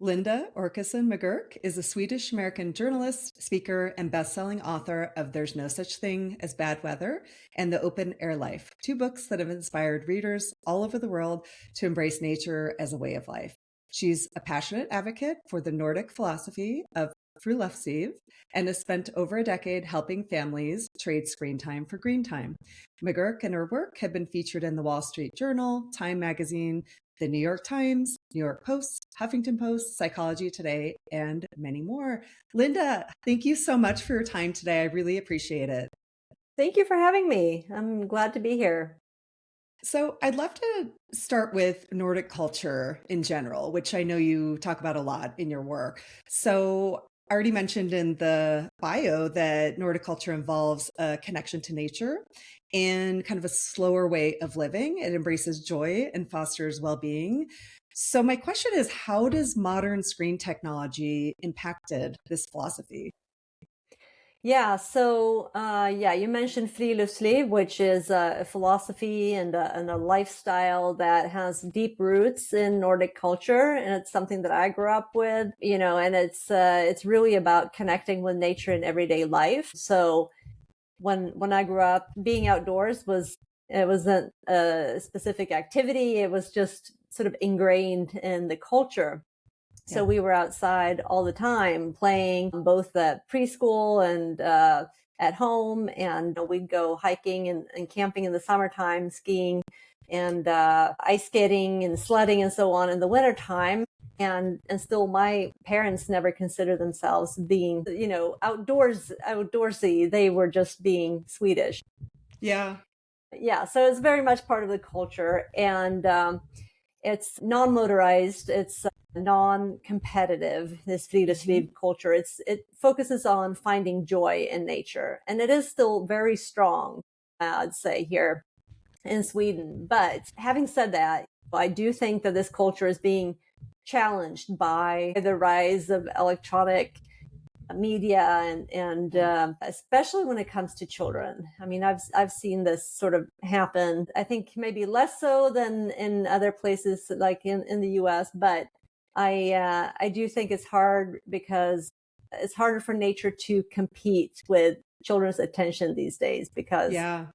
Linda Åkeson McGurk is a Swedish-American journalist, speaker, and best-selling author of There's No Such Thing as Bad Weather and The Open Air Life, two books that have inspired readers all over the world to embrace nature as a way of life. She's a passionate advocate for the Nordic philosophy of fri-luf-ziv and has spent over a decade helping families trade screen time for green time. McGurk and her work have been featured in the Wall Street Journal, Time Magazine, the New York Times, New York Post, Huffington Post, Psychology Today, and many more. Linda, thank you so much for your time today. I really appreciate it. Thank you for having me. I'm glad to be here. So, I'd love to start with Nordic culture in general, which I know you talk about a lot in your work. So, I already mentioned in the bio that Nordic culture involves a connection to nature and kind of a slower way of living. It embraces joy and fosters well being. So, my question is, how does modern screen technology impacted this philosophy? You mentioned friluftsliv, which is a philosophy and a lifestyle that has deep roots in Nordic culture, and it's something that I grew up with. And it's really about connecting with nature in everyday life. So when I grew up, being outdoors it wasn't a specific activity; it was just sort of ingrained in the culture. So Yeah. we were outside all the time playing both at preschool and at home. And we'd go hiking and camping in the summertime, skiing and ice skating and sledding and so on in the wintertime. And still my parents never considered themselves being, outdoorsy. They were just being Swedish. Yeah. Yeah, so it's very much part of the culture. And it's non-motorized, it's non-competitive, this Hmm. friluftsliv culture. It focuses on finding joy in nature, and it is still very strong, I'd say, here in Sweden. But having said that, I do think that this culture is being challenged by the rise of electronic media and especially when it comes to children. I mean, I've seen this sort of happen. I think maybe less so than in other places like in the US, but I do think it's hard because it's harder for nature to compete with children's attention these days because Yeah.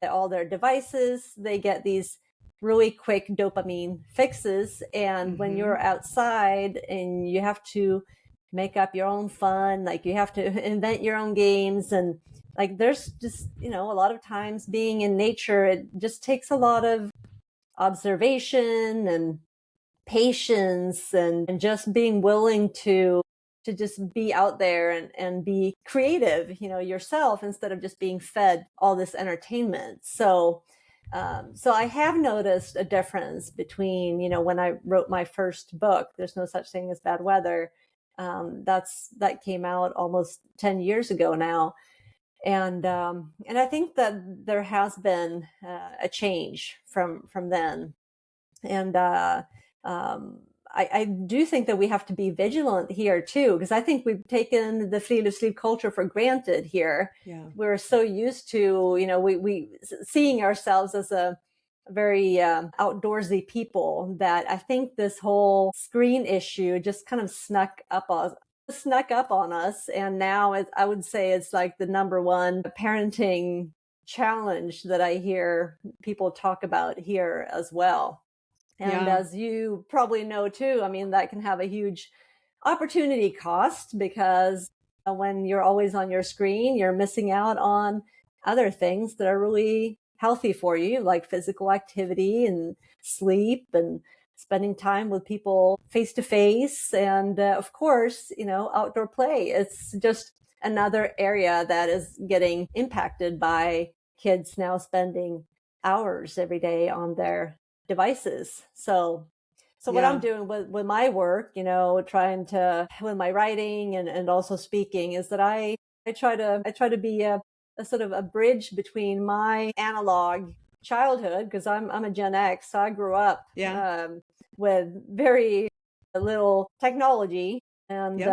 all their devices, they get these really quick dopamine fixes. And when you're Hmm. outside and you have to make up your own fun, like you have to invent your own games, and like there's just, a lot of times being in nature, it just takes a lot of observation and patience and just being willing to just be out there and be creative, yourself, instead of just being fed all this entertainment. So I have noticed a difference between, when I wrote my first book, There's No Such Thing as Bad Weather. That came out almost 10 years ago now. And I think that there has been a change from then. And um, I do think that we have to be vigilant here too, because I think we've taken the friluftsliv culture for granted here. Yeah. We're so used to, we seeing ourselves as a very outdoorsy people that I think this whole screen issue just kind of snuck up on us. And now I would say it's like the number one parenting challenge that I hear people talk about here as well. And Yeah. as you probably know too, I mean, that can have a huge opportunity cost because when you're always on your screen, you're missing out on other things that are really healthy for you, like physical activity and sleep and spending time with people face to face. And of course, outdoor play. It's just another area that is getting impacted by kids now spending hours every day on their devices. So what I'm Yeah. doing with my work, trying to with my writing and also speaking is that I try to be a sort of a bridge between my analog childhood, because I'm a Gen X, so I grew up Yeah. with very little technology, and Yep.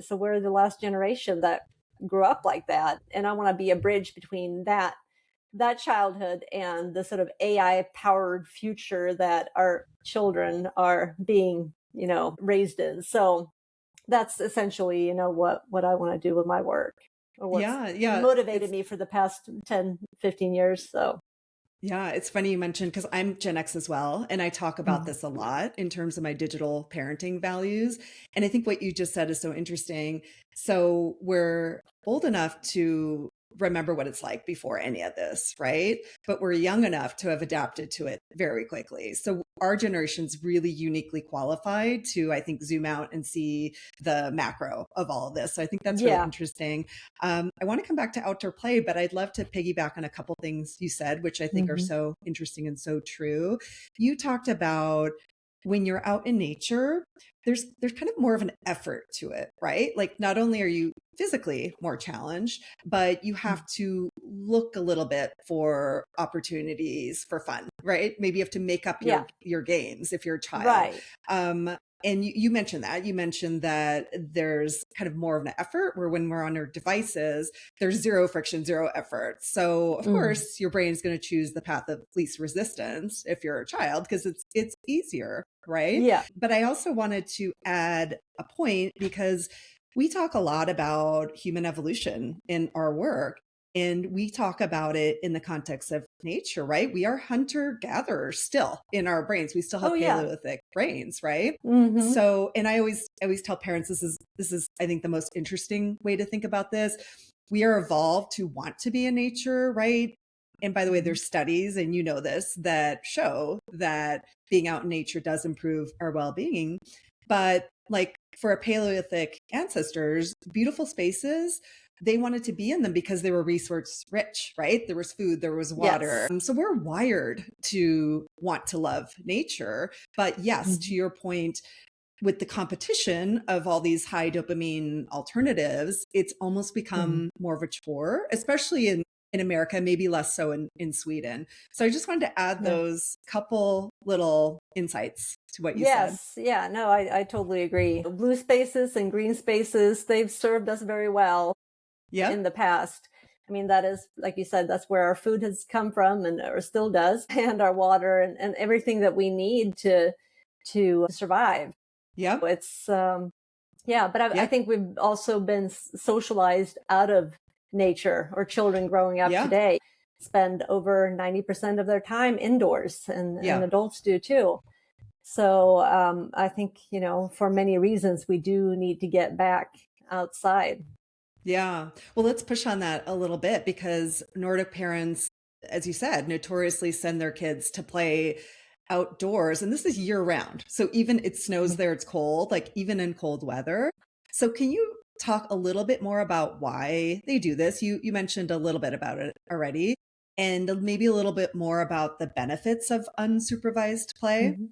so we're the last generation that grew up like that, and I want to be a bridge between that that childhood and the sort of AI powered future that our children are being, raised in. So that's essentially, what I want to do with my work, or what's Yeah, yeah. motivated me for the past 10, 15 years. So, Yeah, it's funny you mentioned because I'm Gen X as well. And I talk about Mhm. this a lot in terms of my digital parenting values. And I think what you just said is so interesting. So we're old enough to remember what it's like before any of this, right? But we're young enough to have adapted to it very quickly. So our generation's really uniquely qualified to, I think, zoom out and see the macro of all of this. So I think that's really yeah. interesting. I want to come back to outdoor play, but I'd love to piggyback on a couple things you said, which I think are Hmm. so interesting and so true. You talked about when you're out in nature, there's kind of more of an effort to it, right? Like not only are you physically more challenged, but you have to look a little bit for opportunities for fun, right? Maybe you have to make up Yeah. your games if you're a child. Right. Um, and you mentioned that. You mentioned that there's kind of more of an effort where when we're on our devices, there's zero friction, zero effort. So of Mhm. course, your brain is going to choose the path of least resistance if you're a child because it's easier, right? Yeah. But I also wanted to add a point because we talk a lot about human evolution in our work. And we talk about it in the context of nature, right? We are hunter gatherers still in our brains. We still Oh, have yeah. Paleolithic brains, right? Hmm. So, and I always tell parents this is I think the most interesting way to think about this. We are evolved to want to be in nature, right? And by the way, Hmm. there's studies, and you know this, that show that being out in nature does improve our well-being. But like for our Paleolithic ancestors, beautiful spaces, they wanted to be in them because they were resource rich, right? There was food, there was water. Yes. So we're wired to want to love nature. But yes, to Mhm. your point, with the competition of all these high dopamine alternatives, it's almost Mhm. become more of a chore, especially in America, maybe less so in Sweden. So I just wanted to add Yeah. those couple little insights to what you said. Yes. Yeah. No, I totally agree. Blue spaces and green spaces, they've served us very well in Yep. the past. I mean, that is, like you said, that's where our food has come from and or still does, and our water and everything that we need to survive. Yep. It's yeah, but I Yep. think we've also been socialized out of nature, or children growing up Yeah. today spend over 90% of their time indoors, and Yeah. adults do too. So I think, for many reasons, we do need to get back outside. Yeah. Well, let's push on that a little bit because Nordic parents, as you said, notoriously send their kids to play outdoors. And this is year round. So even it snows Mhm. there, it's cold, like even in cold weather. So can you talk a little bit more about why they do this? You mentioned a little bit about it already, and maybe a little bit more about the benefits of unsupervised play. Mhm.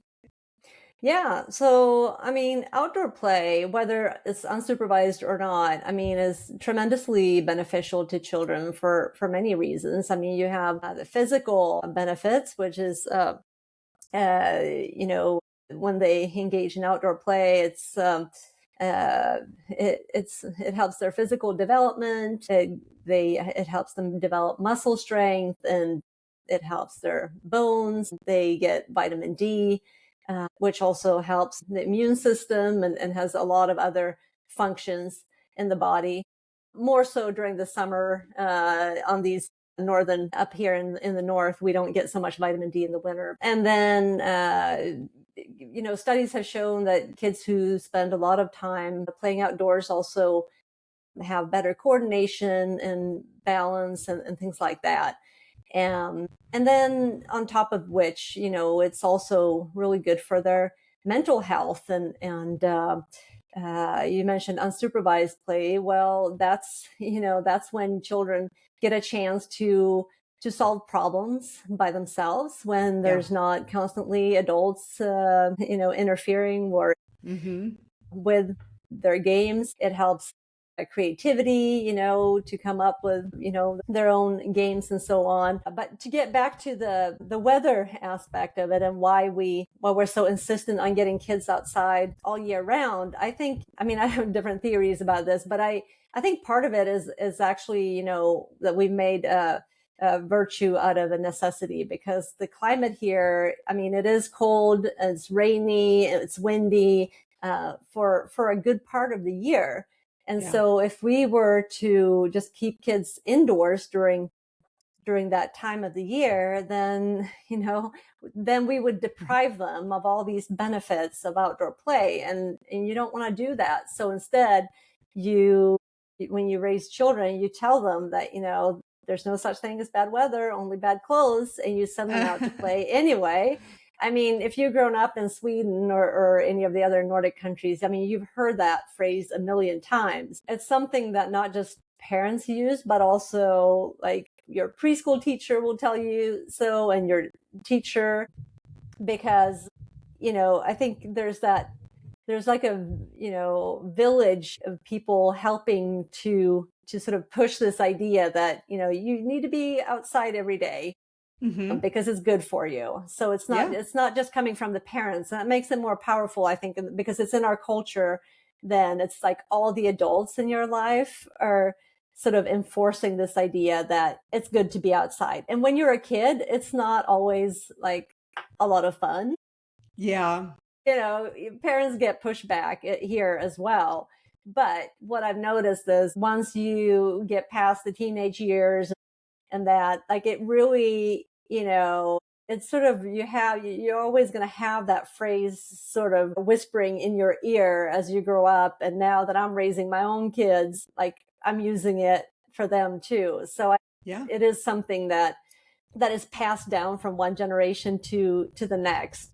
Yeah. So, I mean, outdoor play, whether it's unsupervised or not, I mean, is tremendously beneficial to children for many reasons. I mean, you have the physical benefits, which is, uh, you know, when they engage in outdoor play, it helps their physical development. It helps them develop muscle strength, and it helps their bones. They get vitamin D, which also helps the immune system, and has a lot of other functions in the body. More so during the summer, on these northern up here in the north, we don't get so much vitamin D in the winter. And then, studies have shown that kids who spend a lot of time playing outdoors also have better coordination and balance, and things like that. And then on top of which, it's also really good for their mental health. And you mentioned unsupervised play. Well, that's when children get a chance to solve problems by themselves, when Yeah. there's not constantly adults, interfering or Hmm. with their games. It helps creativity, to come up with, their own games and so on. But to get back to the weather aspect of it, and why we're so insistent on getting kids outside all year round, I mean, I have different theories about this, but I think part of it is actually, that we've made virtue out of a necessity, because the climate here, I mean, it is cold, it's rainy, it's windy for a good part of the year. And Yeah. so if we were to just keep kids indoors during that time of the year, then, then we would deprive them of all these benefits of outdoor play. And you don't want to do that. So instead, when you raise children, you tell them that, there's no such thing as bad weather, only bad clothes, and you send them out to play anyway. I mean, if you've grown up in Sweden or any of the other Nordic countries, I mean, you've heard that phrase a million times. It's something that not just parents use, but also like your preschool teacher will tell you so, and your teacher, because, I think there's like a, village of people helping to sort of push this idea that, you need to be outside every day because it's good for you. So it's not just coming from the parents. And that makes it more powerful, I think, because it's in our culture. Then it's like all the adults in your life are sort of enforcing this idea that it's good to be outside. And when you're a kid, it's not always like a lot of fun. Yeah. Parents get pushback here as well. But what I've noticed is once you get past the teenage years and that, like, it really, it's sort of, you're always going to have that phrase sort of whispering in your ear as you grow up. And now that I'm raising my own kids, like, I'm using it for them too. So it is something that is passed down from one generation to the next.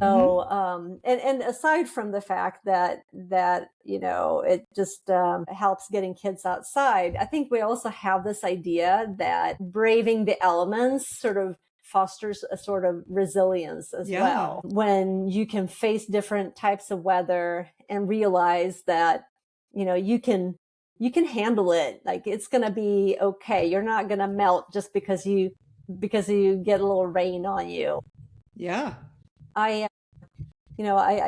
So, and aside from the fact that it just helps getting kids outside, I think we also have this idea that braving the elements sort of fosters a sort of resilience as well. When you can face different types of weather and realize that, you can handle it. Like, it's going to be okay. You're not going to melt just because you get a little rain on you. Yeah. I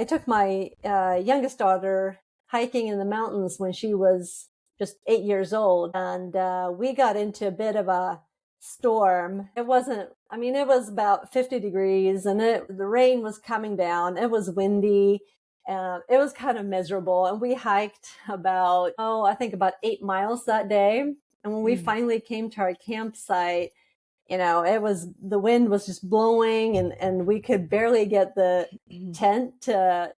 took my youngest daughter hiking in the mountains when she was just 8 years old. And we got into a bit of a storm. It was about 50 degrees and the rain was coming down. It was windy. It was kind of miserable. And we hiked about 8 miles that day. And when we finally came to our campsite, the wind was just blowing and we could barely get the tent to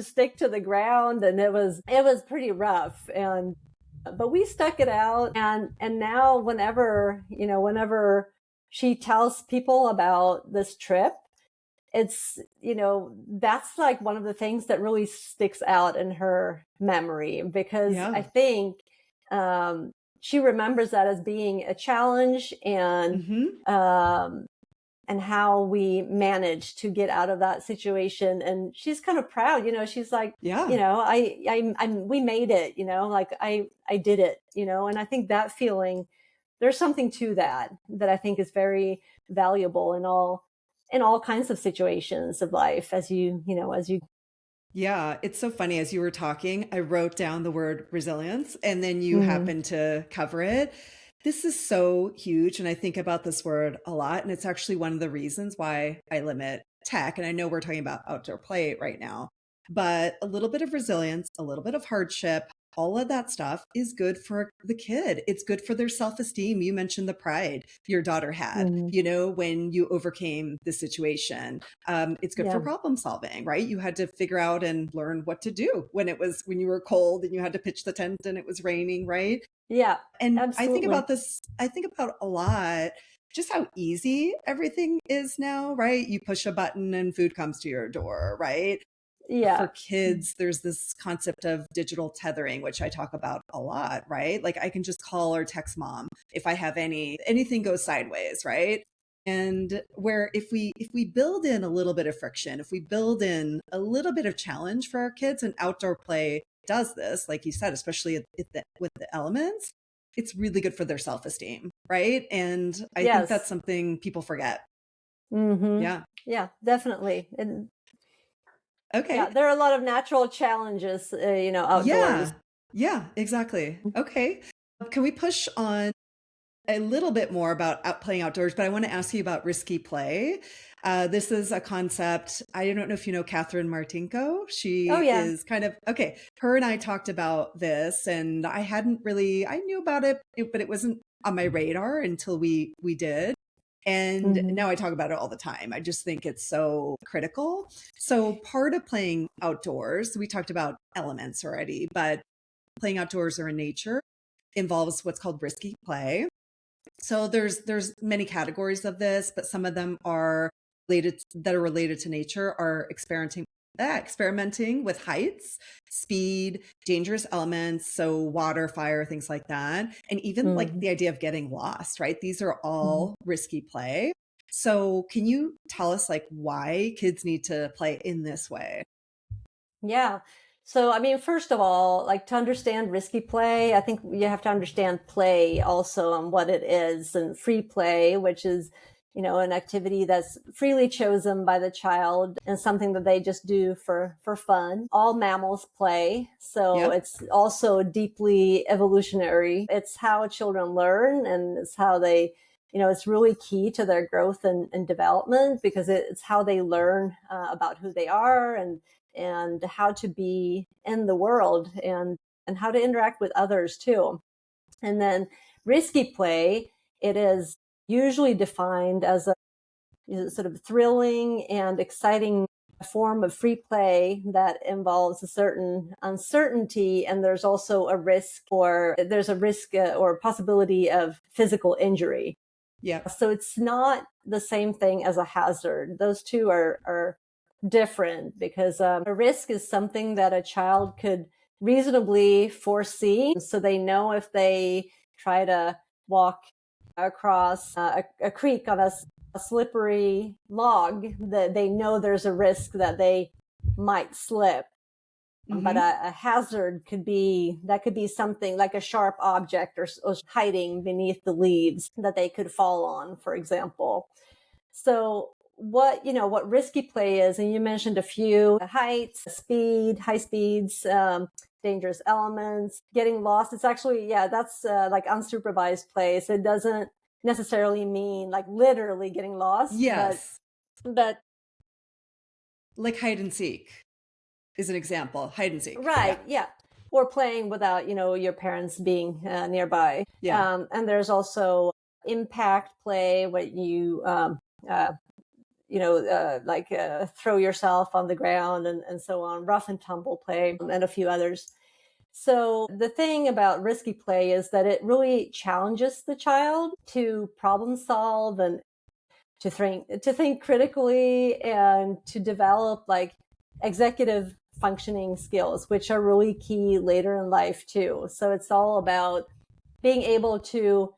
stick to the ground. And it was pretty rough. But we stuck it out. And now whenever she tells people about this trip, it's, that's like one of the things that really sticks out in her memory, because I think, she remembers that as being a challenge and how we managed to get out of that situation. And she's kind of proud, she's like, we made it, like I did it, and I think that feeling, there's something to that I think is very valuable in all kinds of situations of life as you. Yeah, it's so funny. As you were talking, I wrote down the word resilience and then you happened to cover it. This is so huge. And I think about this word a lot. And it's actually one of the reasons why I limit tech. And I know we're talking about outdoor play right now, but a little bit of resilience, a little bit of hardship, all of that stuff is good for the kid. It's good for their self-esteem. You mentioned the pride your daughter had, when you overcame the situation. It's good for problem solving, right? You had to figure out and learn what to do when you were cold and you had to pitch the tent and it was raining, right? Yeah. And absolutely. I think about a lot, just how easy everything is now, right? You push a button and food comes to your door, right? Yeah. For kids, there's this concept of digital tethering, which I talk about a lot, right? Like, I can just call or text mom if I have anything goes sideways, right? And where if we build in a little bit of friction, if we build in a little bit of challenge for our kids, and outdoor play does this, like you said, especially with the elements, it's really good for their self-esteem, right? And I think that's something people forget. Yeah, definitely. And okay. Yeah, there are a lot of natural challenges, outdoors. Yeah, exactly. Okay. Can we push on a little bit more about playing outdoors, but I want to ask you about risky play. This is a concept. I don't know if you know Catherine Martinko. Oh She yeah. is kind of, okay, her and I talked about this, and I knew about it, but it wasn't on my radar until we did. And Hmm. now I talk about it all the time. I just think it's so critical. So part of playing outdoors, we talked about elements already, but playing outdoors or in nature involves what's called risky play. So there's many categories of this, but some of them are related to nature are experimenting with heights, speed, dangerous elements, so water, fire, things like that, and even like Hmm. the idea of getting lost, right? These are Hmm. all risky play. So can you tell us like why kids need to play in this way? Yeah. So, I mean, first of all, like to understand risky play, I think you have to understand play also and what it is, and free play, which is, an activity that's freely chosen by the child and something that they just do for fun. All mammals play, so Yep. it's also deeply evolutionary. It's how children learn, and it's how they, it's really key to their growth and development, because it's how they learn about who they are and how to be in the world, and how to interact with others too. And then risky play, it is usually defined as a sort of thrilling and exciting form of free play that involves a certain uncertainty, and there's a risk or possibility of physical injury. Yep. So it's not the same thing as a hazard. Those two are different, because a risk is something that a child could reasonably foresee. So they know if they try to walk across a creek on a slippery log, that they know there's a risk that they might slip. But Mm-hmm. a hazard could be something like a sharp object, or hiding beneath the leaves that they could fall on, for example. So what risky play is, and you mentioned a few: heights, speed, high speeds, dangerous elements, getting lost. It's actually, yeah, that's like unsupervised play. So it doesn't necessarily mean like literally getting lost, Yes. but Like hide and seek is an example. Hide and seek. Yeah. right, yeah. Or playing without, your parents being nearby. Yeah. And there's also impact play, where you, throw yourself on the ground, and so on, rough and tumble play, and a few others. So the thing about risky play is that it really challenges the child to problem solve, and to think critically, and to develop like executive functioning skills, which are really key later in life too. So it's all about being able to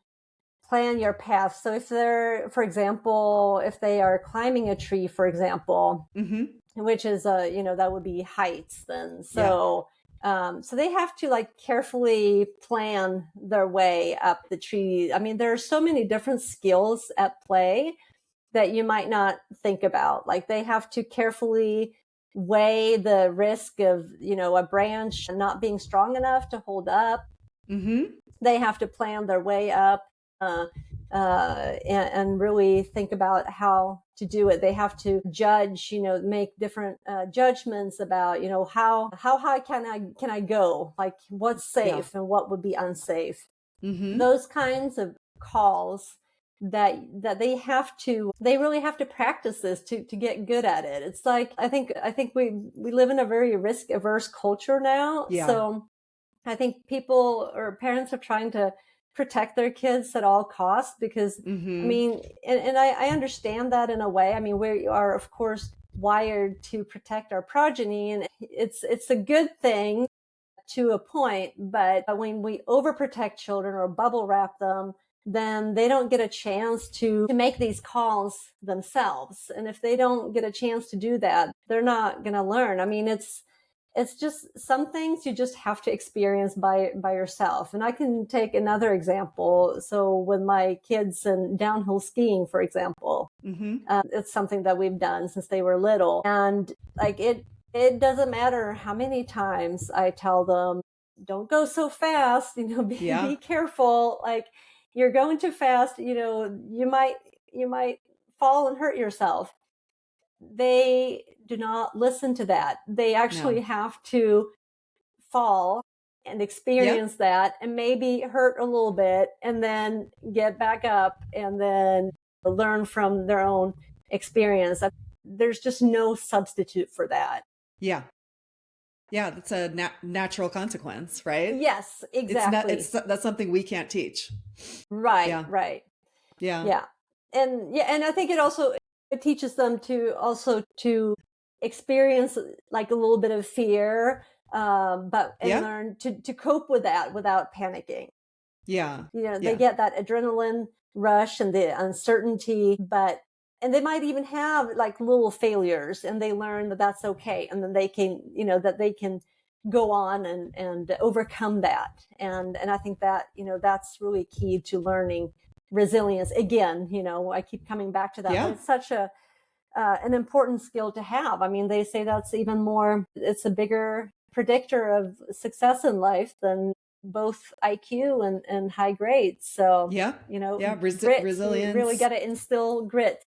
plan your path. So if they're, for example, if they are climbing a tree, for example, Mm-hmm. which is that would be heights then. Yeah. So they have to like carefully plan their way up the tree. I mean, there are so many different skills at play that you might not think about. Like they have to carefully weigh the risk of, a branch not being strong enough to hold up. Mm-hmm. They have to plan their way up, uh, and really think about how to do it. They have to judge, make different judgments about, how high can I go? Like what's Yeah. safe and what would be unsafe. Mm-hmm. Those kinds of calls that they really have to practice this to get good at it. It's like I think we live in a very risk averse culture now. Yeah. So I think people or parents are trying to protect their kids at all costs, because I Mm-hmm. mean, and I understand that in a way. I mean, we are of course wired to protect our progeny, and it's a good thing to a point. But when we overprotect children or bubble wrap them, then they don't get a chance to make these calls themselves. And if they don't get a chance to do that, they're not going to learn. I mean, it's just some things you just have to experience by yourself. And I can take another example. So with my kids and downhill skiing, for example, Mm-hmm. it's something that we've done since they were little. And like it doesn't matter how many times I tell them, don't go so fast, be Yeah. careful. Like, you're going too fast, you might fall and hurt yourself. They do not listen to that. They actually No. have to fall and Yeah. experience that and maybe hurt a little bit and then get back up and then learn from their own experience. There's just no substitute for that. Yeah. Yeah. That's a natural consequence, right? Yes, It's not, exactly. that's something we can't teach. Right, Yeah. right. Yeah. Yeah. And I think it teaches them to also to experience like a little bit of fear, but and Yeah. learn to cope with that without panicking. Yeah. They Yeah. get that adrenaline rush and the uncertainty, and they might even have like little failures and they learn that that's okay. And then they can, that they can go on and overcome that. And I think that, that's really key to learning resilience. Again, I keep coming back to that, but Yeah. it's such an important skill to have. I mean, they say that's even more, it's a bigger predictor of success in life than both IQ and high grades. So, Yeah. Yeah. grit, you really Resilience. got to instill grit.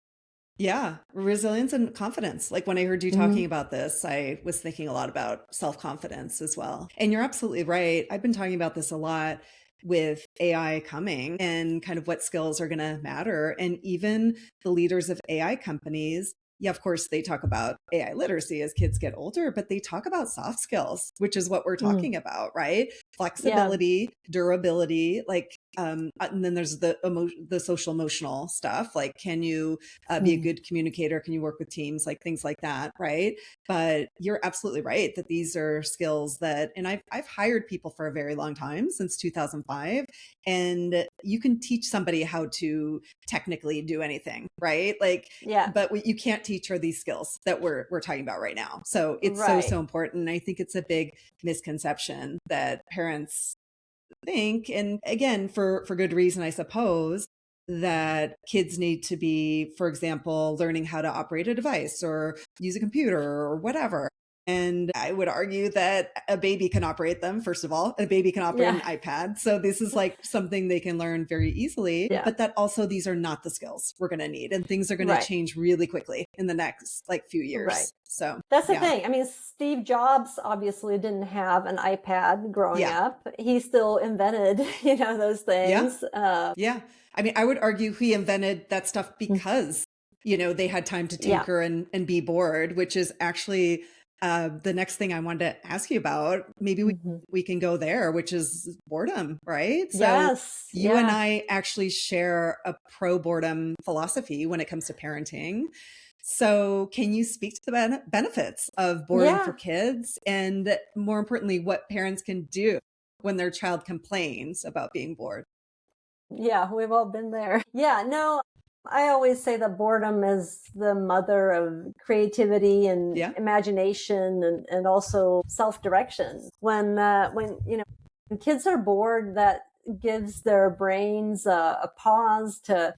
Yeah. Resilience and confidence. Like when I heard you Mm-hmm. talking about this, I was thinking a lot about self-confidence as well. And you're absolutely right. I've been talking about this a lot with AI coming and kind of what skills are going to matter. And even the leaders of AI companies, yeah, of course, they talk about AI literacy as kids get older, but they talk about soft skills, which is what we're Mm. talking about, right? Yeah. Flexibility, durability, like, and then there's the social emotional stuff. Like, can you be a Mm. good communicator? Can you work with teams? Like things like that, right? But you're absolutely right that these are skills that, and I've hired people for a very long time, since 2005, and you can teach somebody how to technically do anything, right? Like, Yeah. but what you can't teach are these skills that we're talking about right now. So it's so Right. important. I think it's a big misconception that parents think, and again, for good reason, I suppose, that kids need to be, for example, learning how to operate a device or use a computer or whatever. And I would argue that a baby can operate them, first of all. A baby can operate an Yeah. iPad. So this is like something they can learn very easily. Yeah. But that also, these are not the skills we're going to need. And things are going to Right. change really quickly in the next like few Right. years. So That's the yeah. thing. I mean, Steve Jobs obviously didn't have an iPad growing Yeah. up. He still invented, those Yeah. things. Yeah. I mean, I would argue he invented that stuff because, they had time to Yeah. tinker and be bored, which is actually the next thing I wanted to ask you about. Maybe Mm-hmm. we can go there, which is boredom, right? So Yes. you and Yeah. I actually share a pro boredom philosophy when it comes to parenting. So can you speak to the benefits of boredom for Yeah. kids, and more importantly, what parents can do when their child complains about being bored? Yeah. We've all been there. Yeah. No, I always say that boredom is the mother of creativity and Yeah. imagination and also self-direction. When kids are bored, that gives their brains a pause to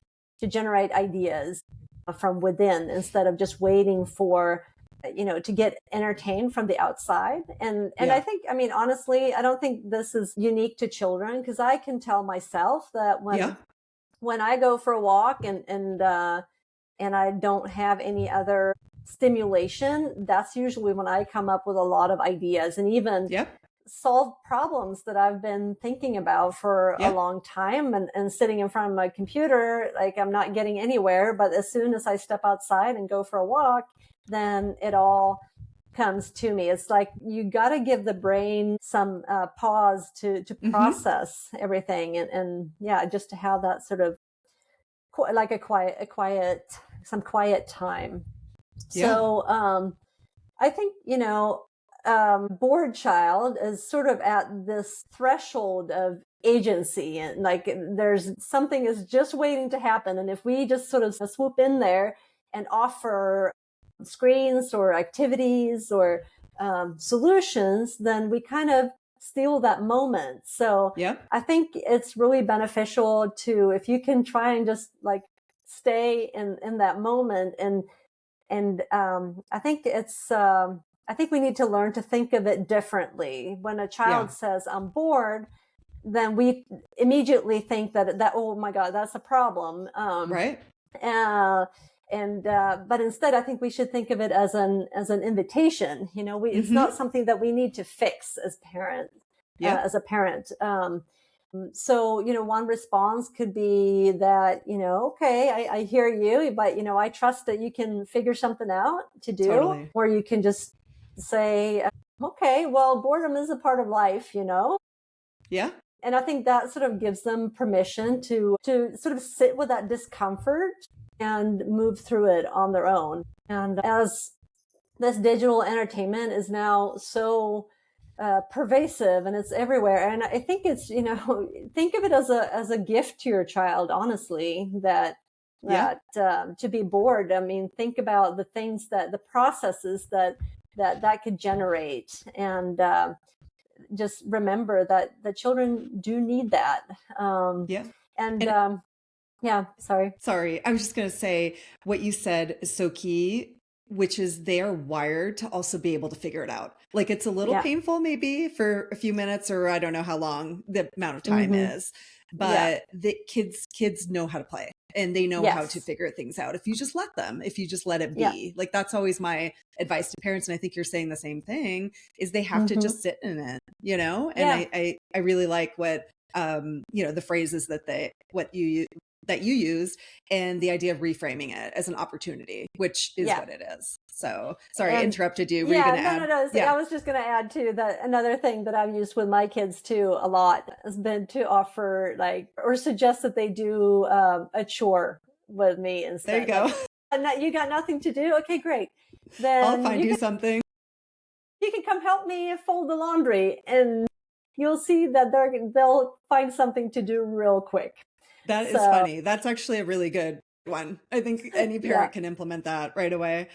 generate ideas from within instead of just waiting for to get entertained from the outside. And I Yeah. think, I mean, honestly, I don't think this is unique to children, because I can tell myself that Yeah. when I go for a walk and I don't have any other stimulation, that's usually when I come up with a lot of ideas and even Yeah. solve problems that I've been thinking about for a Yeah. long time, and sitting in front of my computer, like I'm not getting anywhere. But as soon as I step outside and go for a walk, then it all comes to me. It's like you got to give the brain some pause to Mm-hmm. process everything, and yeah, just to have that sort of like some quiet time. Yeah. So I think bored child is sort of at this threshold of agency, and like there's something is just waiting to happen, and if we just sort of swoop in there and offer screens or activities or solutions, then we kind of steal that moment. So Yeah. I think it's really beneficial to, if you can try and just like stay in that moment, and I think I think we need to learn to think of it differently. When a child Yeah. says, I'm bored, then we immediately think that oh my God, that's a problem. Right. But instead, I think we should think of it as an invitation. It's not something that we need to fix as as a parent. So, one response could be that, okay, I hear you, but, I trust that you can figure something out to do. Totally. Or you can just say, okay, well, boredom is a part of life, Yeah. And I think that sort of gives them permission to sort of sit with that discomfort and move through it on their own. And as this digital entertainment is now so pervasive and it's everywhere, and I think it's, think of it as a gift to your child, honestly, that to be bored. I mean, think about the things the processes that could generate, and just remember that the children do need that. Sorry. I was just going to say what you said is so key, which is they are wired to also be able to figure it out. Like, it's a little painful maybe for a few minutes, or I don't know how long the amount of time is, but the kids know how to play, and they know how to figure things out if you just let them, if you just let it be. Like, that's always my advice to parents, and I think you're saying the same thing, is they have to just sit in it, and I really like what the phrases that you used, and the idea of reframing it as an opportunity, which is what it is. So sorry, I interrupted you. Were you going to add? No. I was just going to add too that another thing that I've used with my kids too a lot has been to offer or suggest that they do a chore with me instead. There you go. You got nothing to do? Okay, great. Then I'll find you something. You can come help me fold the laundry, and you'll see that they'll find something to do real quick. That is funny. That's actually a really good one. I think any parent can implement that right away.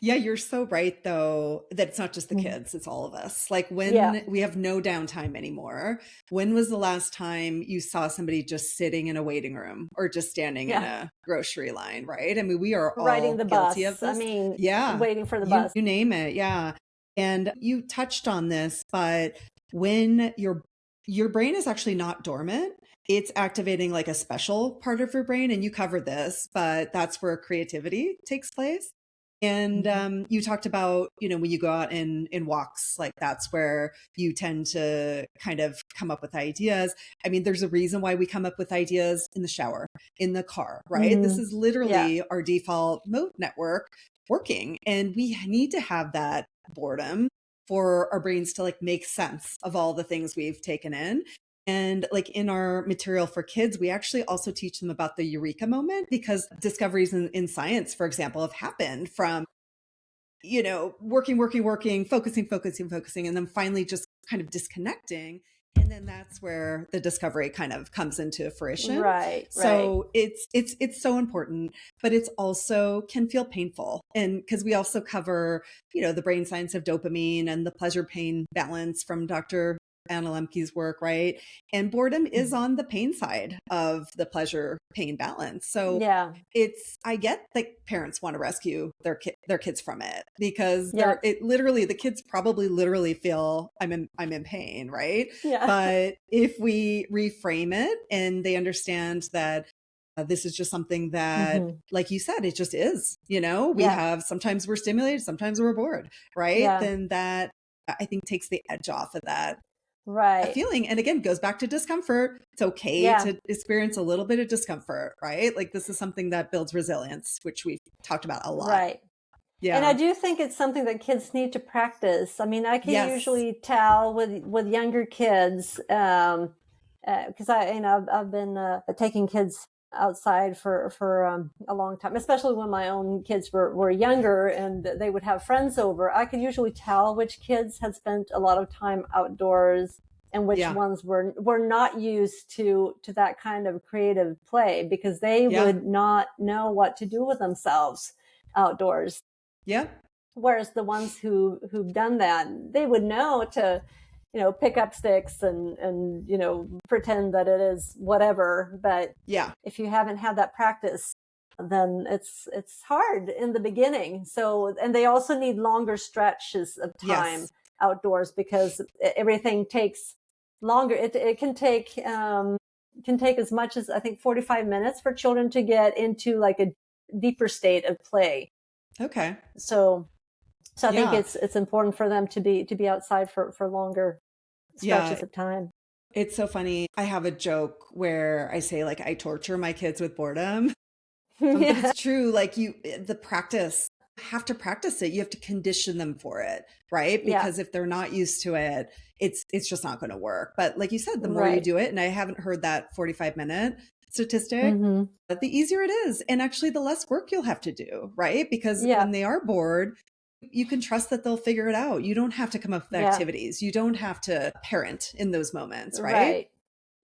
Yeah, you're so right, though, that it's not just the kids, it's all of us. Like, when we have no downtime anymore, when was the last time you saw somebody just sitting in a waiting room or just standing in a grocery line, right? I mean, we are all riding the guilty bus. of this. I mean, waiting for the bus. You name it, yeah. And you touched on this, but when your brain is actually not dormant, it's activating like a special part of your brain. And you covered this, but that's where creativity takes place. And you talked about, when you go out in walks, like, that's where you tend to kind of come up with ideas. I mean, there's a reason why we come up with ideas in the shower, in the car, right? This is literally our default mode network working. And we need to have that boredom for our brains to make sense of all the things we've taken in. And in our material for kids, we actually also teach them about the eureka moment, because discoveries in science, for example, have happened from, working, focusing, and then finally just kind of disconnecting. And then that's where the discovery kind of comes into fruition. Right. So it's so important, but it's also can feel painful. And because we also cover, the brain science of dopamine and the pleasure pain balance from Dr. Anna Lemke's work, right? And boredom is on the pain side of the pleasure pain balance. So I get that parents want to rescue their kids from it, because the kids probably literally feel I'm in pain, right? But if we reframe it and they understand that this is just something that, like you said, it just is, we have, sometimes we're stimulated, sometimes we're bored, right? Then that, I think, takes the edge off of that feeling. And again, goes back to discomfort. It's okay to experience a little bit of discomfort, right? Like, this is something that builds resilience, which we've talked about a lot. Right. Yeah. And I do think it's something that kids need to practice. I mean, I can usually tell with younger kids, because I've been taking kids outside for a long time, especially when my own kids were younger and they would have friends over. I could usually tell which kids had spent a lot of time outdoors and which ones were not used to that kind of creative play, because they would not know what to do with themselves outdoors. Whereas the ones who've done that, they would know to pick up sticks and pretend that it is whatever. But if you haven't had that practice, then it's hard in the beginning. So, and they also need longer stretches of time outdoors, because everything takes longer. It can take as much as, I think, 45 minutes for children to get into like a deeper state of play. Okay. So I think Yeah. it's important for them to be outside for longer Yeah. stretches of time. It's so funny. I have a joke where I say like I torture my kids with boredom. But Yeah. it's true. Like the practice, you have to practice it. You have to condition them for it, right? Yeah. Because if they're not used to it, it's just not going to work. But like you said, the more you Right. do it, and I haven't heard that 45-minute statistic, Mm-hmm. but the easier it is. And actually the less work you'll have to do, right? Because Yeah. when they are bored, you can trust that they'll figure it out. You don't have to come up with Yeah. activities. You don't have to parent in those moments, right?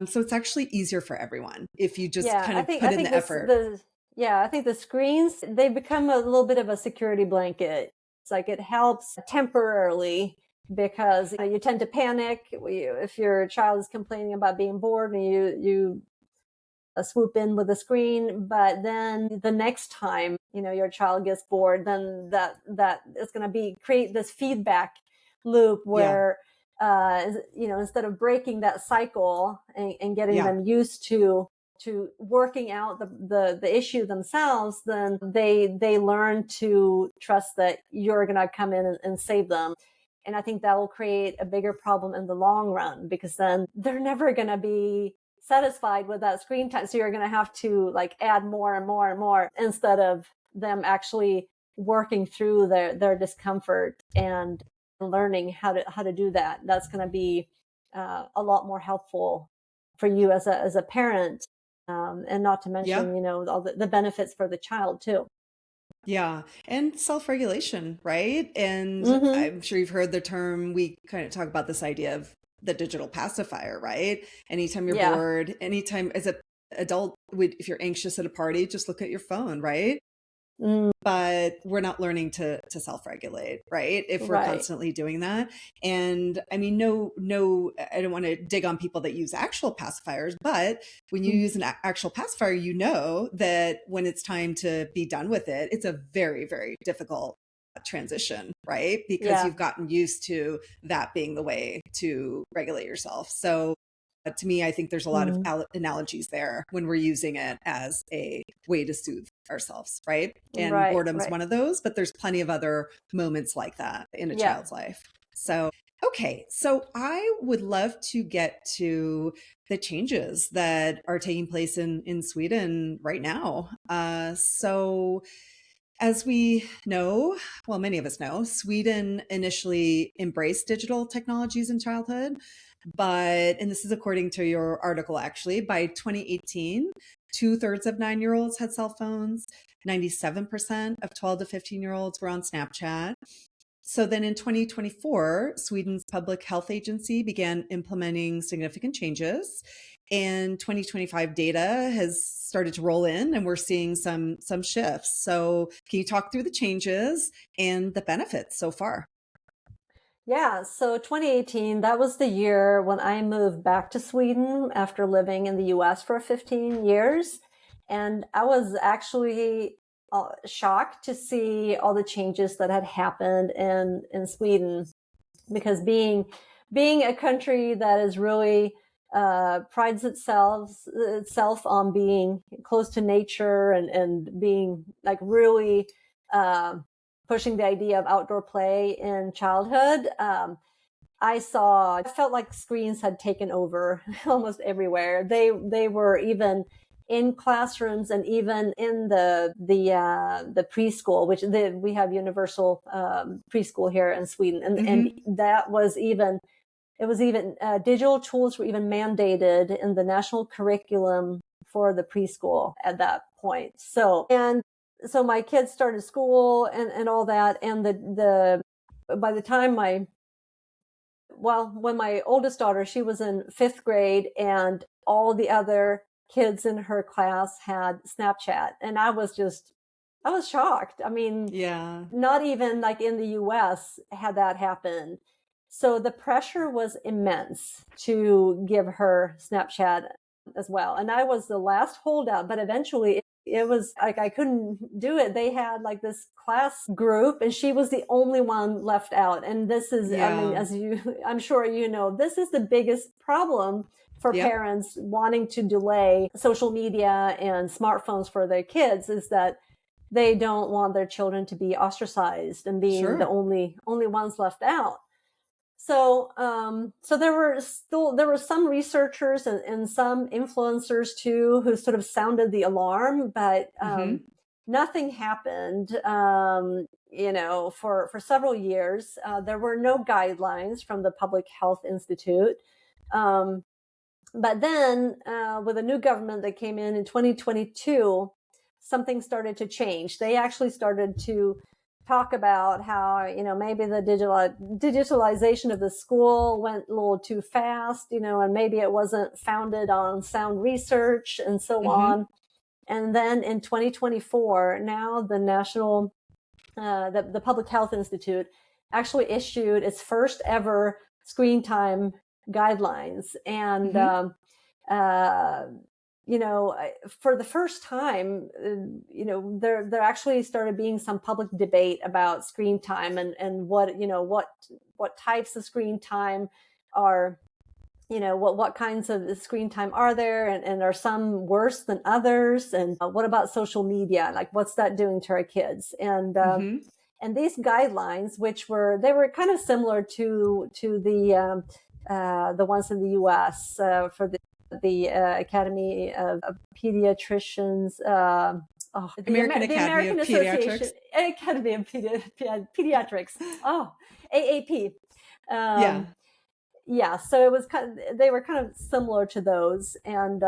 Right. So it's actually easier for everyone if you just Yeah. kind of put in the effort. I think the screens, they become a little bit of a security blanket. It's like it helps temporarily because you tend to panic if your child is complaining about being bored and you swoop in with a screen. But then the next time, your child gets bored, then that is going to create this feedback loop Yeah. where, instead of breaking that cycle and getting Yeah. them used to working out the issue themselves, then they learn to trust that you're going to come in and save them. And I think that will create a bigger problem in the long run, because then they're never going to be satisfied with that screen time. So you're going to have to like add more and more and more, instead of them actually working through their discomfort and learning how to do that. That's going to be a lot more helpful for you as a parent. And not to Yeah. mention, all the benefits for the child too. Yeah. And self-regulation, right? And Mm-hmm. I'm sure you've heard the term, we kind of talk about this idea of the digital pacifier, right? Anytime you're Yeah. bored, anytime as a adult, if you're anxious at a party, just look at your phone, right? Mm, But we're not learning to self-regulate, right? If we're right. constantly doing that. And I mean, no, I don't want to dig on people that use actual pacifiers, but when you use an actual pacifier, you know that when it's time to be done with it, it's a very, very difficult transition, right? Because Yeah. you've gotten used to that being the way to regulate yourself. So to me, I think there's a lot of Mm, analogies there when we're using it as a way to soothe ourselves, right? And right. boredom's Right. one of those, but there's plenty of other moments like that in a Yeah. child's life. So, okay, so I would love to get to the changes that are taking place in Sweden right now. So, as we know, well, many of us know, Sweden initially embraced digital technologies in childhood. But, and this is according to your article, actually, by 2018, two-thirds of 9-year-olds had cell phones, 97% of 12 to 15-year-olds were on Snapchat. So then in 2024, Sweden's public health agency began implementing significant changes. And 2025 data has started to roll in and we're seeing some shifts. So can you talk through the changes and the benefits so far? Yeah, so 2018, that was the year when I moved back to Sweden after living in the US for 15 years. And I was actually shocked to see all the changes that had happened in Sweden, because being a country that is really prides itself on being close to nature and being like really uh, pushing the idea of outdoor play in childhood. I felt like screens had taken over almost everywhere. They were even in classrooms and even in the preschool, which we have universal preschool here in Sweden, and Mm-hmm. that was even digital tools were even mandated in the national curriculum for the preschool at that point. So my kids started school and all that, and the by the time when my oldest daughter, she was in 5th grade, and all the other kids in her class had Snapchat. And I was shocked. I mean, Yeah. not even like in the US had that happened. So the pressure was immense to give her Snapchat as well. And I was the last holdout, but eventually It was like I couldn't do it. They had like this class group and she was the only one left out. And this is, I mean, Yeah. I'm sure you know, this is the biggest problem for Yep. parents wanting to delay social media and smartphones for their kids, is that they don't want their children to be ostracized and being the Sure. only ones left out. So, so there were some researchers and some influencers too who sort of sounded the alarm, but Mm-hmm. nothing happened. For several years, there were no guidelines from the Public Health Institute. Um, but then, with a new government that came in 2022, something started to change. They actually started to talk about how, maybe the digitalization of the school went a little too fast, and maybe it wasn't founded on sound research and so Mm-hmm. on. And then in 2024, now the the Public Health Institute actually issued its first ever screen time guidelines. And, Mm-hmm. uh, for the first time, there actually started being some public debate about screen time and what types of screen time are, what kinds of screen time are there, and are some worse than others, and what about social media, like what's that doing to our kids. Mm-hmm. And these guidelines, which they were kind of similar to the ones in the US, for the Academy of Pediatricians, American the Academy American of Association Pediatrics. Academy of Pediatrics, AAP. Yeah. Um, yeah, so it was they were kind of similar to those. And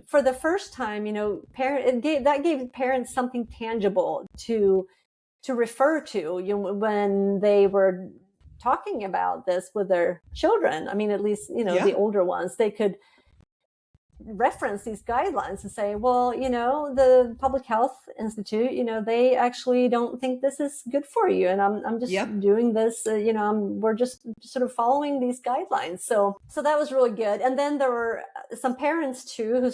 for the first time, that gave parents something tangible to refer to, when they were talking about this with their children. I mean, at least, Yeah. the older ones, they could reference these guidelines and say, well, the Public Health Institute, they actually don't think this is good for you, and I'm just Yep. doing this, we're just sort of following these guidelines. So that was really good. And then there were some parents too who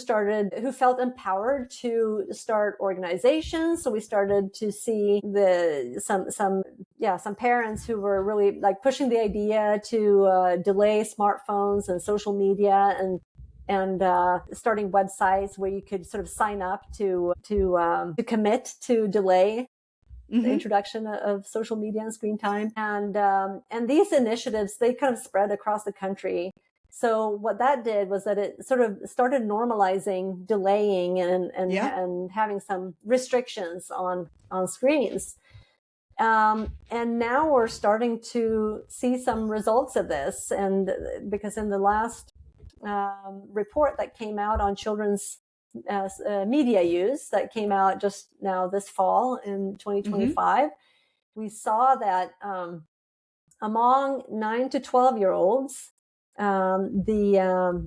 felt empowered to start organizations. So we started to see some parents who were really like pushing the idea to delay smartphones and social media, and starting websites where you could sort of sign up to commit to delay the Mm-hmm. introduction of social media and screen time. And these initiatives, they kind of spread across the country. So what that did was that it sort of started normalizing delaying Yeah. and having some restrictions on screens. And now we're starting to see some results of this, and because in the last report that came out on children's media use, that came out just now this fall in Mm-hmm. 2025, we saw that among 9 to 12-year-olds, the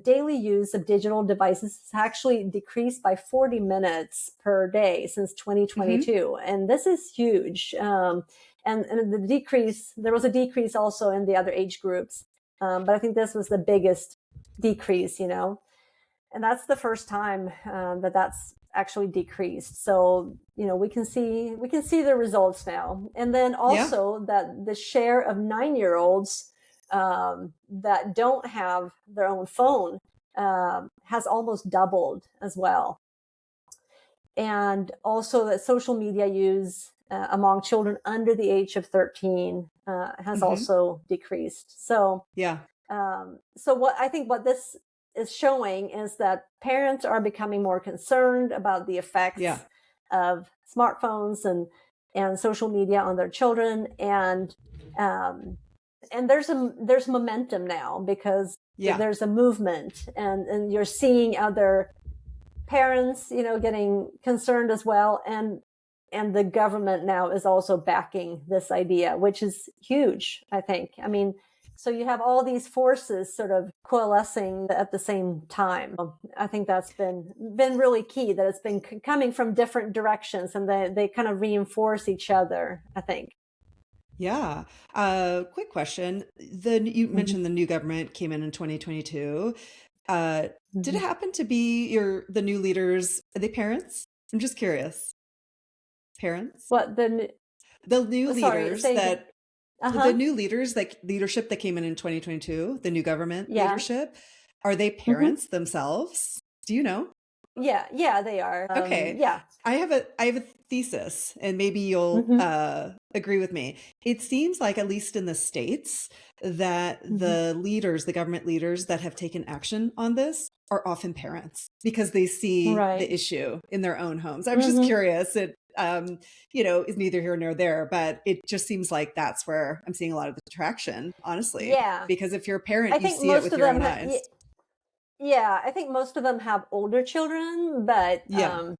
daily use of digital devices has actually decreased by 40 minutes per day since Mm-hmm. 2022. And this is huge. And there was a decrease also in the other age groups. But I think this was the biggest decrease, and that's the first time that's actually decreased. So, we can see the results now. And then Yeah. also that the share of 9-year-olds that don't have their own phone has almost doubled as well. And also that social media use among children under the age of 13 has Mm-hmm. also decreased. So, Yeah. what this is showing is that parents are becoming more concerned about the effects Yeah. of smartphones and social media on their children. And there's momentum now, because Yeah. there's a movement, and you're seeing other parents, getting concerned as well. And the government now is also backing this idea, which is huge, I think. I mean, so you have all these forces sort of coalescing at the same time. I think that's been really key, that it's been coming from different directions, and they kind of reinforce each other, I think. Yeah. Quick question. You Mhm. mentioned the new government came in 2022. Did it happen to be the new leaders? Are they parents? I'm just curious. Parents? What The new sorry, leaders say again. that the Uh-huh. new leaders, like leadership that came in 2022, the new government Yeah. leadership, are they Hmm. parents themselves? Do you know? Yeah, they are. Okay. Yeah. I have a thesis, and maybe you'll Hmm. agree with me. It seems like, at least in the States, that Hmm. the government leaders that have taken action on this are often parents because they see the Right. issue in their own homes. I was just Hmm. curious. It is neither here nor there, but it just seems like that's where I'm seeing a lot of the traction, honestly. Yeah. Because if you're a I parent, you think see it most with of your them own eyes. yeah, I think most of them have older children, Yeah.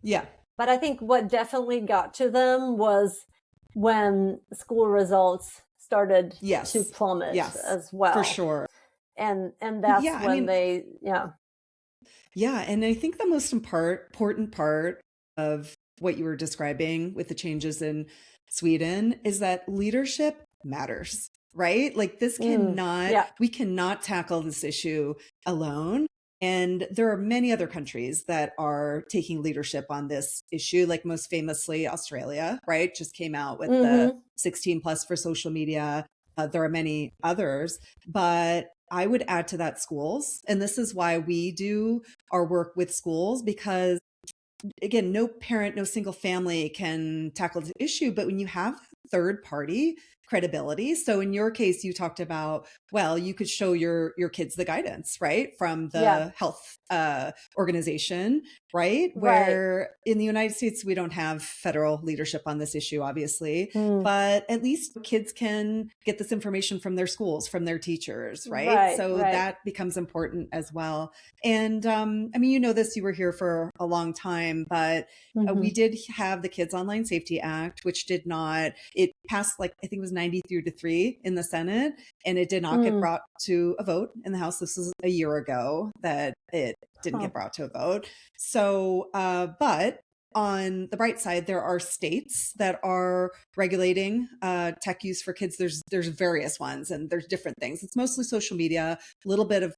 Yeah. but I think what definitely got to them was when school results started to Yes. plummet Yes. as For well. sure. And that's Yeah, I when mean, they, yeah. yeah, and I think the most important part of what you were describing with the changes in Sweden is that leadership matters, right? Like Yeah. we cannot tackle this issue alone. And there are many other countries that are taking leadership on this issue, like most famously Australia, right? Just came out with the Hmm. 16 plus for social media. There are many others, but I would add to that schools. And this is why we do our work with schools, because again, no parent, no single family can tackle the issue. But when you have third party credibility, so in your case, you talked about, well, you could show your kids the guidance, right, from Yeah. the health organization, right? Right. Where in the United States, we don't have federal leadership on this issue, obviously, Mm. but at least kids can get this information from their schools, from their teachers, right? Right. So Right. that becomes important as well. And I mean, you know this, you were here for a long time, but we Hmm. did have the Kids Online Safety Act, which it passed, like, I think it was 93 to 3 in the Senate, and it did not get Mm. brought to a vote in the House. This was a year ago that it didn't Huh. get brought to a vote. So, but on the bright side, there are states that are regulating tech use for kids. There's various ones, and there's different things. It's mostly social media, a little bit of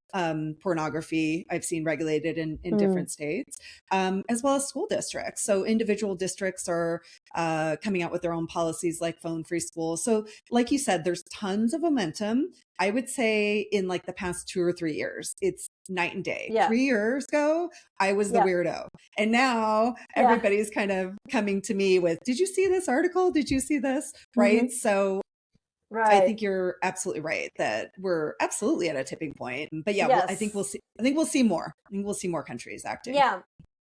pornography I've seen regulated in Mm. different states, as well as school districts. So individual districts are coming out with their own policies, like phone free school. So like you said, there's tons of momentum. I would say in like the past 2 or 3 years, it's night and day. Yeah. 3 years ago, I was the Yeah. weirdo. And now Yeah. everybody's kind of coming to me with, did you see this article? Did you see this? Hmm. Right. So I Right. think you're absolutely right that we're absolutely at a tipping point. But yeah, I think we'll Yes. see. I think we'll see more. I think we'll see more countries acting. Yeah.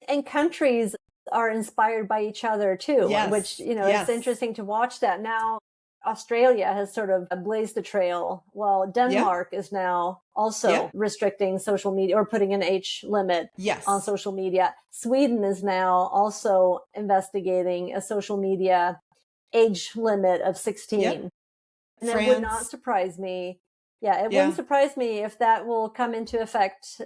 And countries are inspired by each other too, which, Yes. it's Yes. interesting to watch that. Now, Australia has sort of blazed the trail. Well, Yeah. Denmark is now Yeah. also restricting social media or putting an age limit on Yes. social media. Sweden is now also investigating a social media age limit of Yep. 16. And it would not France. surprise me. Yeah, it wouldn't Yeah. surprise me if that will come into effect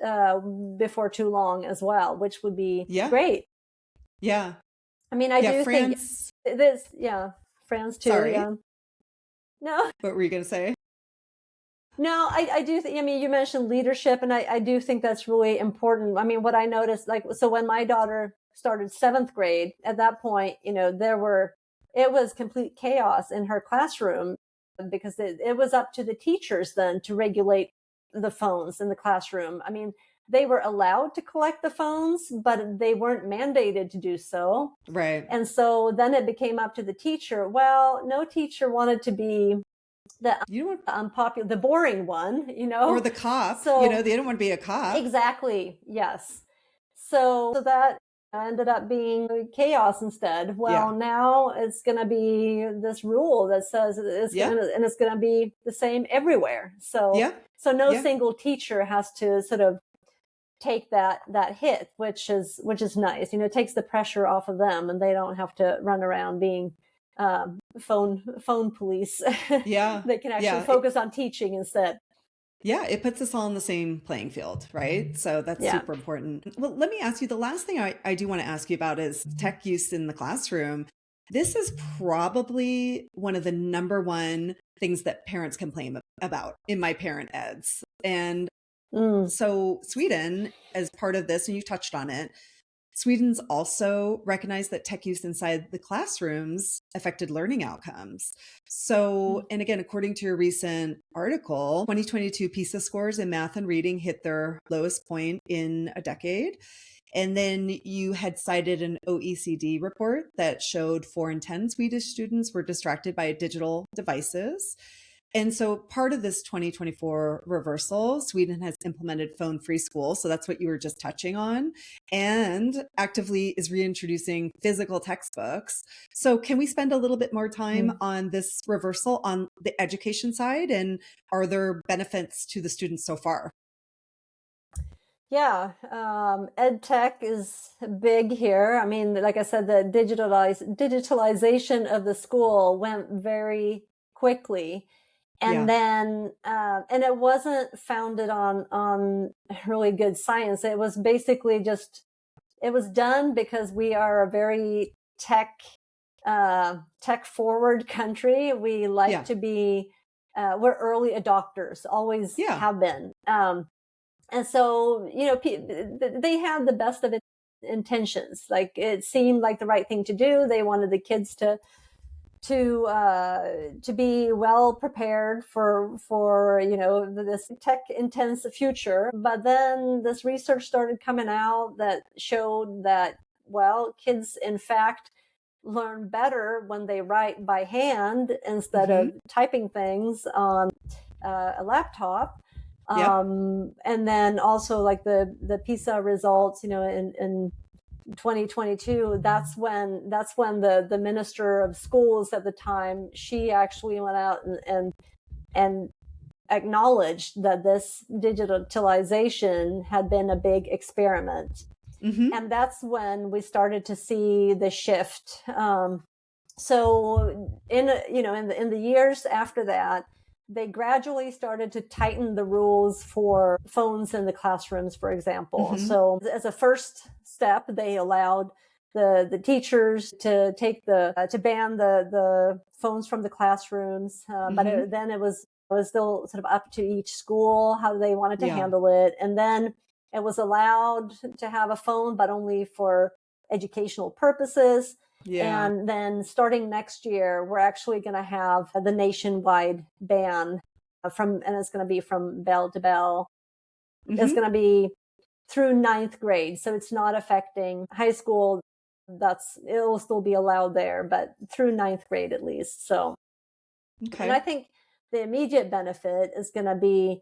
before too long as well, which would be Yeah. great. Yeah. I mean, I Yeah. do think France. this, yeah, France too, Sorry. yeah. No, What were you going to say? no, I do think, I mean, you mentioned leadership, and I do think that's really important. I mean, what I noticed, like, so when my daughter started seventh grade, at that point, it was complete chaos in her classroom because it was up to the teachers then to regulate the phones in the classroom. I mean, they were allowed to collect the phones, but they weren't mandated to do so. Right. And so then it became up to the teacher. Well, no teacher wanted to be the You don't want, unpopular, the boring one, or the cop, So they don't want to be a cop. exactly, yes. So that ended up being chaos instead. Well, Yeah. now it's going to be this rule that says Yeah. it's going to be the same everywhere. So Yeah. no Yeah. single teacher has to sort of take that hit, which is nice. It takes the pressure off of them, and they don't have to run around being phone police. Yeah. They can actually Yeah. focus on teaching instead. Yeah, it puts us all on the same playing field, right? So that's Yeah. super important. Well, let me ask you, the last thing I do want to ask you about is tech use in the classroom. This is probably one of the number one things that parents complain about in my parent eds. And Mm. So Sweden, as part of this, and you touched on it, Sweden's also recognized that tech use inside the classrooms affected learning outcomes. So, and again, according to a recent article, 2022 PISA scores in math and reading hit their lowest point in a decade. And then you had cited an OECD report that showed 4 in 10 Swedish students were distracted by digital devices. And so part of this 2024 reversal, Sweden has implemented phone-free school. So that's what you were just touching on, and actively is reintroducing physical textbooks. So can we spend a little bit more time on this reversal on the education side? And are there benefits to the students so far? Yeah, ed tech is big here. I mean, like I said, the digitalization of the school went very quickly. And Yeah. then, and it wasn't founded on really good science. It was basically just, it was done because we are a very tech forward country. We like Yeah. to be, we're early adopters, always Yeah. have been. And so, you know, they had the best of intentions. Like it seemed like the right thing to do. They wanted the kids to be well prepared for you know, this tech intense future. But then this research started coming out that showed that, well, kids in fact learn better when they write by hand instead of typing things on a laptop. Yep. And then also like the PISA results, you know, in 2022, that's when the minister of schools at the time, she actually went out and acknowledged that this digitalization had been a big experiment. And that's when we started to see the shift. So in the years after that, they gradually started to tighten the rules for phones in the classrooms, for example. So as a first step, they allowed the teachers to take to ban the phones from the classrooms. But then it was still sort of up to each school how they wanted to handle it. And then it was allowed to have a phone, but only for educational purposes. Yeah. And then starting next year, we're actually going to have the nationwide ban and it's going to be from bell to bell. It's going to be through 9th grade. So it's not affecting high school. It'll still be allowed there, but through 9th grade at least. So, and I think the immediate benefit is going to be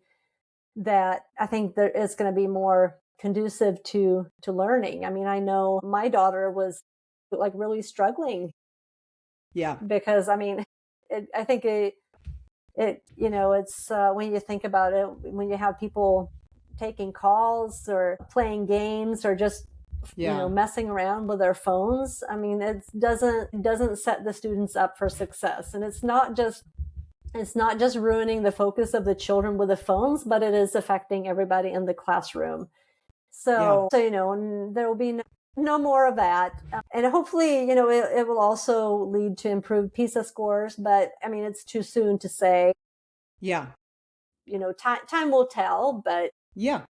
that I think there is going to be more conducive to learning. I mean, I know my daughter was like really struggling. Yeah. Because I mean, I think it you know, it's when you think about it, when you have people taking calls or playing games or just you know, messing around with their phones, I mean, it doesn't set the students up for success. And it's not just ruining the focus of the children with the phones, but it is affecting everybody in the classroom. So you know, there will be no more of that. And hopefully, you know, it will also lead to improved PISA scores. But I mean, it's too soon to say. Yeah. You know, time will tell. But Yeah.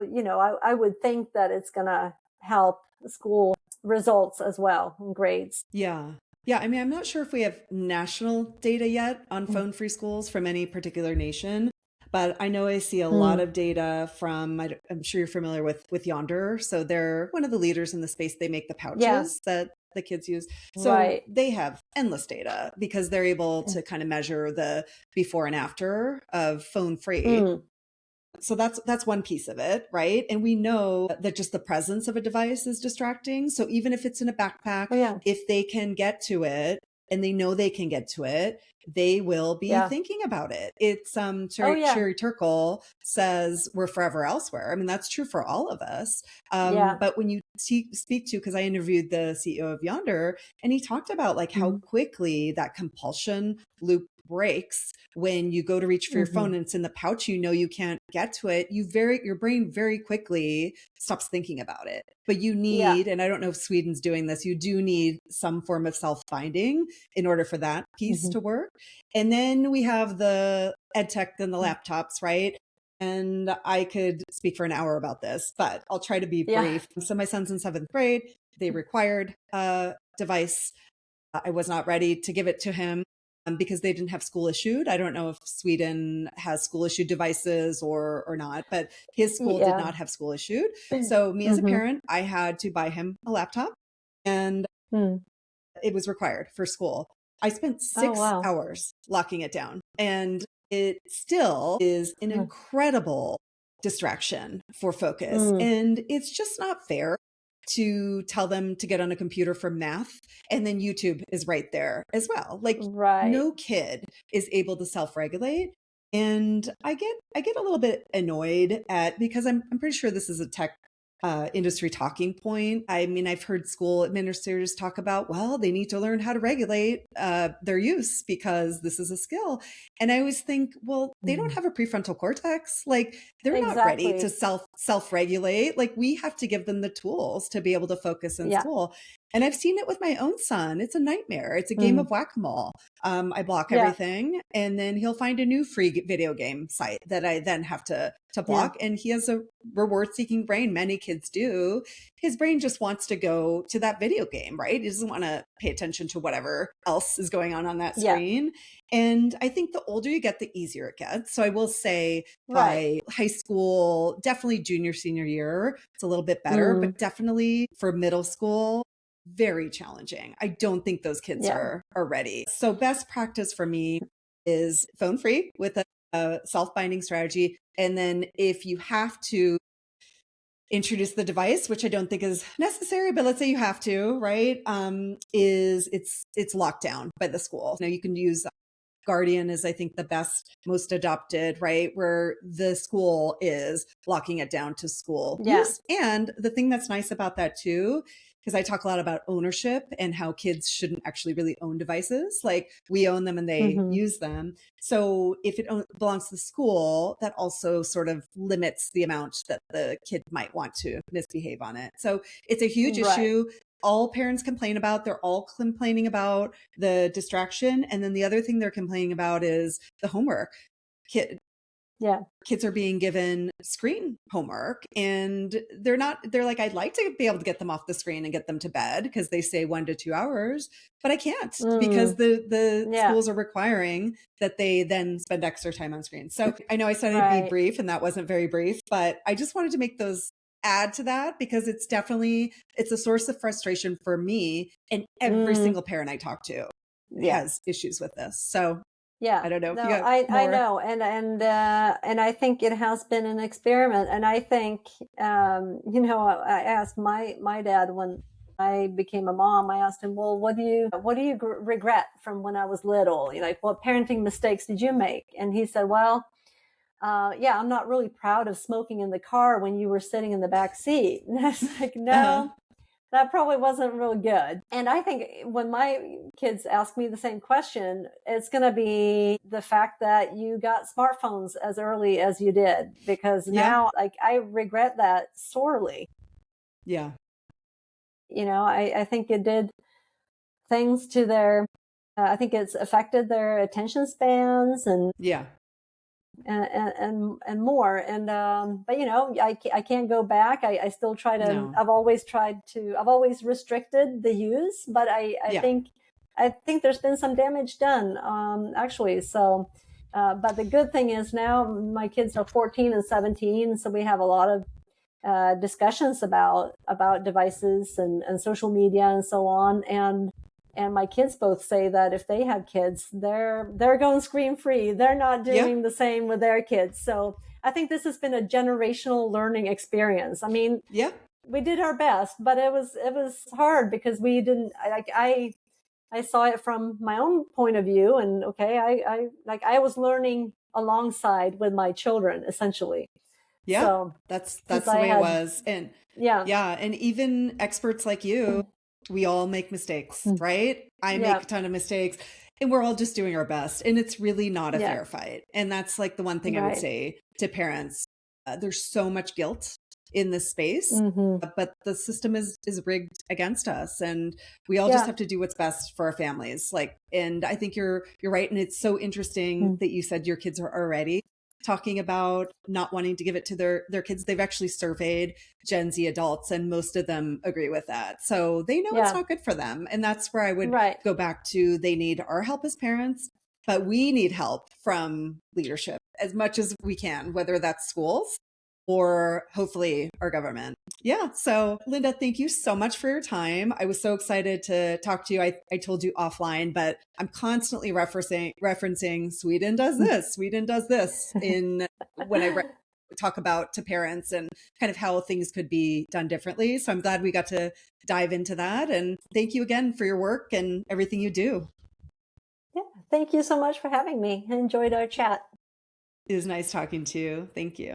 you know, I would think that it's going to help school results as well and grades. Yeah. Yeah. I mean, I'm not sure if we have national data yet on phone-free schools from any particular nation, but I know I see a lot of data from, I'm sure you're familiar with Yonder. So they're one of the leaders in the space. They make the pouches that the kids use. So they have endless data because they're able to kind of measure the before and after of phone-free. So that's one piece of it, right? And we know that just the presence of a device is distracting. So even if it's in a backpack, if they can get to it and they know they can get to it, they will be thinking about it. It's Sherry Turkle says we're forever elsewhere. I mean, that's true for all of us. But when you speak to, because I interviewed the CEO of Yonder, and he talked about like how quickly that compulsion loop breaks when you go to reach for your phone and it's in the pouch, you know you can't get to it. Your brain very quickly stops thinking about it. But you need, and I don't know if Sweden's doing this, you do need some form of self-finding in order for that piece to work. And then we have the ed tech and the laptops, right? And I could speak for an hour about this, but I'll try to be Yeah. brief. So my son's in 7th grade. They required a device. I was not ready to give it to him because they didn't have school issued. I don't know if Sweden has school issued devices or not, but his school did Yeah. not have school issued. So me as a parent, I had to buy him a laptop, and it was required for school. I spent 6 wow. hours locking it down, and it still is an incredible distraction for focus. And it's just not fair to tell them to get on a computer for math, and then YouTube is right there as well. Like no kid is able to self-regulate. And I get a little bit annoyed at, because I'm pretty sure this is a tech industry talking point. I mean, I've heard school administrators talk about, well, they need to learn how to regulate their use because this is a skill. And I always think, well, they don't have a prefrontal cortex. Like they're not ready to self-regulate. Like we have to give them the tools to be able to focus in school. And I've seen it with my own son. It's a nightmare. It's a game of whack-a-mole. I block everything, and then he'll find a new free video game site that I then have to block. And he has a reward-seeking brain. Many kids do. His brain just wants to go to that video game, right? He doesn't want to pay attention to whatever else is going on that screen. And I think the older you get, the easier it gets. So I will say by high school, definitely junior, senior year, it's a little bit better, but definitely for middle school, very challenging. I don't think those kids are ready. So best practice for me is phone free with a self-binding strategy. And then if you have to introduce the device, which I don't think is necessary, but let's say you have to, right? It's locked down by the school. Now you can use Guardian is, I think, the best, most adopted, right? Where the school is locking it down to school use. And the thing that's nice about that too, because I talk a lot about ownership and how kids shouldn't actually really own devices. Like we own them and they use them. So if it belongs to the school, that also sort of limits the amount that the kid might want to misbehave on it. So it's a huge issue. All parents complain about. They're all complaining about the distraction. And then the other thing they're complaining about is the homework. Kids are being given screen homework, and they're like, I'd like to be able to get them off the screen and get them to bed because they say 1 to 2 hours, but I can't because the schools are requiring that they then spend extra time on screen. So I know I said I'd be brief and that wasn't very brief, but I just wanted to make those add to that because it's a source of frustration for me and every single parent I talk to has issues with this. So I don't know if you have more. I know. And I think it has been an experiment. And I think, I asked my dad when I became a mom, I asked him, well, what do you regret from when I was little? Like, what parenting mistakes did you make? And he said, well, I'm not really proud of smoking in the car when you were sitting in the back seat. And I was like, no. That probably wasn't real good. And I think when my kids ask me the same question, it's going to be the fact that you got smartphones as early as you did, because now, like, I regret that sorely. Yeah. I think it did things to I think it's affected their attention spans and more. And, but I can't go back. I still try to, I've always restricted the use, but I think there's been some damage done, actually. So, but the good thing is now my kids are 14 and 17. So we have a lot of, discussions about devices and social media and so on. And my kids both say that if they have kids, they're going screen free. They're not doing the same with their kids. So I think this has been a generational learning experience. I mean, we did our best, but it was hard because we didn't, I saw it from my own point of view, and I was learning alongside with my children essentially. Yeah. So that's the way it was. And and even experts like you, we all make mistakes, right? I make a ton of mistakes, and we're all just doing our best. And it's really not a fair fight. And that's like the one thing I would say to parents. There's so much guilt in this space, but the system is rigged against us, and we all just have to do what's best for our families. And I think you're right. And it's so interesting that you said your kids are already talking about not wanting to give it to their kids. They've actually surveyed Gen Z adults, and most of them agree with that. So they know it's Yeah. not good for them. And that's where I would Right. go back to, they need our help as parents, but we need help from leadership as much as we can, whether that's schools or hopefully our government. Yeah. So, Linda, thank you so much for your time. I was so excited to talk to you. I told you offline, but I'm constantly referencing Sweden does this, Sweden does this in when I talk about to parents and kind of how things could be done differently. So I'm glad we got to dive into that. And thank you again for your work and everything you do. Yeah. Thank you so much for having me. I enjoyed our chat. It was nice talking to you. Thank you.